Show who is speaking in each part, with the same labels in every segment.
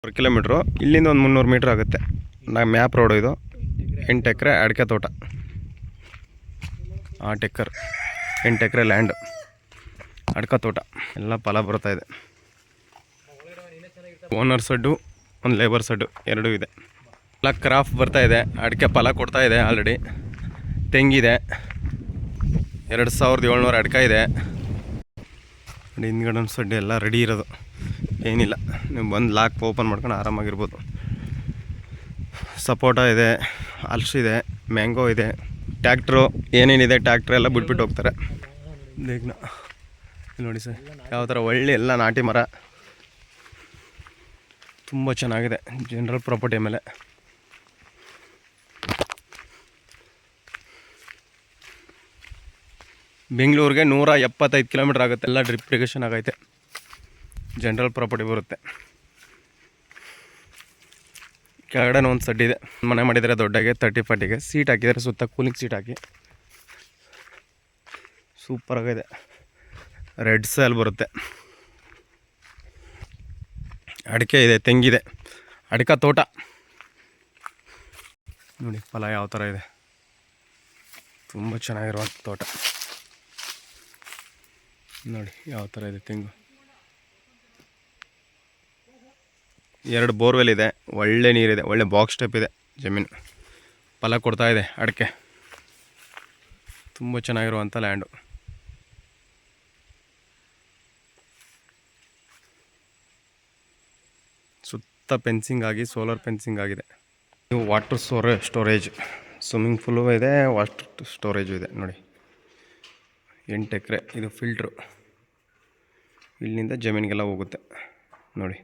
Speaker 1: 1 kilometre ಇಲ್ಲಿಂದ ಒಂದು 300 metre ಆಗುತ್ತೆ. ಮ್ಯಾಪ್ ರೋಡು ಇದು. 8 ಎಕರೆ ಅಡಿಕೆ ತೋಟ, 8 ಎಕರೆ 8 ಎಕರೆ ಲ್ಯಾಂಡು, ಅಡಿಕೆ ತೋಟ ಎಲ್ಲ ಫಲ ಬರ್ತಾಯಿದೆ. ಓನರ್ ಸಡ್ಡು, ಒಂದು ಲೇಬರ್ ಸಡ್ಡು ಎರಡೂ ಇದೆ. ಎಲ್ಲ ಕ್ರಾಫ್ ಬರ್ತಾಯಿದೆ. ಅಡಿಕೆ ಫಲ ಕೊಡ್ತಾಯಿದೆ. ಆಲ್ರೆಡಿ ತೆಂಗಿದೆ. 2700 ಅಡಿಕೆ ಇದೆ. ಹಿಂದ್ಗಡೆ ಸಡ್ಡು ಎಲ್ಲ ರೆಡಿ ಇರೋದು, ಏನಿಲ್ಲ. ನೀವು ಬಂದು ಲಾಕ್ ಓಪನ್ ಮಾಡ್ಕೊಂಡು ಆರಾಮಾಗಿರ್ಬೋದು. ಸಪೋಟ ಇದೆ, ಹಲ್ಸಿದೆ, ಮ್ಯಾಂಗೋ ಇದೆ. ಟ್ಯಾಕ್ಟ್ರು ಏನೇನಿದೆ ಟ್ಯಾಕ್ಟ್ರ್ ಎಲ್ಲ ಬಿಟ್ಬಿಟ್ಟು ಹೋಗ್ತಾರೆ. ಬೇಗನ ನೋಡಿ ಸರ್, ಯಾವ ಥರ ಒಳ್ಳೆ ಎಲ್ಲ ನಾಟಿ ಮರ, ತುಂಬ ಚೆನ್ನಾಗಿದೆ. ಜನರಲ್ ಪ್ರಾಪರ್ಟಿ ಮೇಲೆ ಬೆಂಗಳೂರಿಗೆ 175 ಕಿಲೋಮೀಟ್ರ್ ಆಗುತ್ತೆ. ಎಲ್ಲ ಡ್ರಿಪ್ ಇರಿಗೇಷನ್ ಆಗೈತೆ. ಜನರಲ್ ಪ್ರಾಪರ್ಟಿ ಬರುತ್ತೆ. ಕೆಳಗಡೆ ಒಂದು ಸಡ್ಡಿ ಇದೆ. ಮನೆ ಮಾಡಿದರೆ ದೊಡ್ಡಗೆ 30-40ಗೆ ಸೀಟ್ ಹಾಕಿದ್ದಾರೆ. ಸುತ್ತ ಕೂಲಿಂಗ್ ಸೀಟ್ ಹಾಕಿ ಸೂಪರಾಗಿದೆ. ರೆಡ್ ಸ್ಯಾಲ್ ಬರುತ್ತೆ. ಅಡಿಕೆ ಇದೆ, ತೆಂಗಿದೆ, ಅಡಿಕೆ ತೋಟ ನೋಡಿ. ಫಲ ಯಾವ ಥರ ಇದೆ, ತುಂಬ ಚೆನ್ನಾಗಿರುವಂಥ ತೋಟ ನೋಡಿ. ಯಾವ ಥರ ಇದೆ ತೆಂಗು. 2 ಬೋರ್ವೆಲ್ ಇದೆ. ಒಳ್ಳೆ ನೀರಿದೆ. ಒಳ್ಳೆ ಬಾಕ್ಸ್ ಟೈಪ್ ಇದೆ ಜಮೀನು. ಫಲ ಕೊಡ್ತಾ ಇದೆ ಅಡಿಕೆ. ತುಂಬ ಚೆನ್ನಾಗಿರುವಂಥ ಲ್ಯಾಂಡು. ಸುತ್ತ ಫೆನ್ಸಿಂಗ್ ಆಗಿ ಸೋಲಾರ್ ಫೆನ್ಸಿಂಗ್ ಆಗಿದೆ. ಇದು ವಾಟರ್ ಸ್ಟೋರೇಜ್, ಸ್ವಿಮ್ಮಿಂಗ್ ಪೂಲು ಇದೆ, ವಾಟರ್ ಸ್ಟೋರೇಜು ಇದೆ ನೋಡಿ. 8 ಎಕರೆ. ಇದು ಫಿಲ್ಟ್ರು ಇಲ್ಲಿಂದ ಜಮೀನಿಗೆಲ್ಲ ಹೋಗುತ್ತೆ ನೋಡಿ.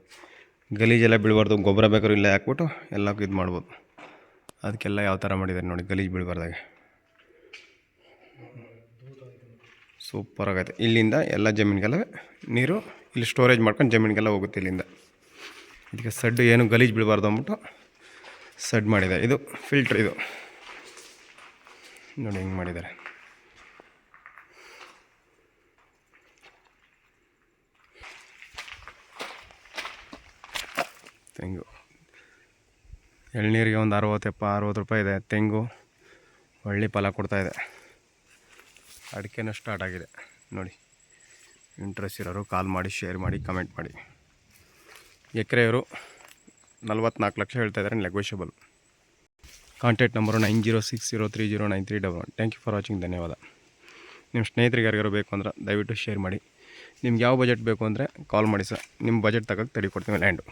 Speaker 1: ಗಲೀಜೆಲ್ಲ ಬೀಳಬಾರ್ದು. ಗೊಬ್ಬರ ಬೇಕಾದ್ರೂ ಇಲ್ಲೇ ಹಾಕ್ಬಿಟ್ಟು ಎಲ್ಲಕ್ಕೂ ಇದು ಮಾಡ್ಬೋದು. ಅದಕ್ಕೆಲ್ಲ ಯಾವ ಥರ ಮಾಡಿದ್ದಾರೆ ನೋಡಿ, ಗಲೀಜು ಬೀಳಬಾರ್ದಾಗೆ. ಸೂಪರಾಗೈತೆ. ಇಲ್ಲಿಂದ ಎಲ್ಲ ಜಮೀನಿಗೆಲ್ಲ ನೀರು ಇಲ್ಲಿ ಸ್ಟೋರೇಜ್ ಮಾಡ್ಕೊಂಡು ಜಮೀನಿಗೆಲ್ಲ ಹೋಗುತ್ತೆ ಇಲ್ಲಿಂದ. ಇದಕ್ಕೆ ಸಡ್ಡು ಏನು ಗಲೀಜು ಬೀಳಬಾರ್ದು ಅಂದ್ಬಿಟ್ಟು ಸಡ್ ಮಾಡಿದ್ದಾರೆ. ಇದು ಫಿಲ್ಟ್ರ್. ಇದು ನೋಡಿ ಹೆಂಗೆ ಮಾಡಿದ್ದಾರೆ. ತೆಂಗು ಎಳ್ನೀರಿಗೆ ಒಂದು 60 ರೂಪಾಯಿ ಇದೆ. ತೆಂಗು ಒಳ್ಳೆ ಫಲ ಕೊಡ್ತಾಯಿದೆ. ಅಡಿಕೆನೂ ಸ್ಟಾರ್ಟ್ ಆಗಿದೆ ನೋಡಿ. ಇಂಟ್ರೆಸ್ಟ್ ಇರೋರು ಕಾಲ್ ಮಾಡಿ, ಶೇರ್ ಮಾಡಿ, ಕಮೆಂಟ್ ಮಾಡಿ. ಎಕರೆಯವರು 44 ಲಕ್ಷ ಹೇಳ್ತಾಯಿದ್ದಾರೆ, negotiable. Contact number 9060309311. Thank you for watching. ಧನ್ಯವಾದ. ನಿಮ್ಮ ಸ್ನೇಹಿತರಿಗೆ ಯಾರಿಗಾರು ಬೇಕು ಅಂದ್ರೆ ದಯವಿಟ್ಟು ಶೇರ್ ಮಾಡಿ. ನಿಮ್ಗೆ ಯಾವ ಬಜೆಟ್ ಬೇಕು ಅಂದರೆ ಕಾಲ್ ಮಾಡಿ ಸರ್. ನಿಮ್ಮ ಬಜೆಟ್ ತಗೋಕ್ಕೆ ಕೊಡ್ತೀವಿ ಲ್ಯಾಂಡು.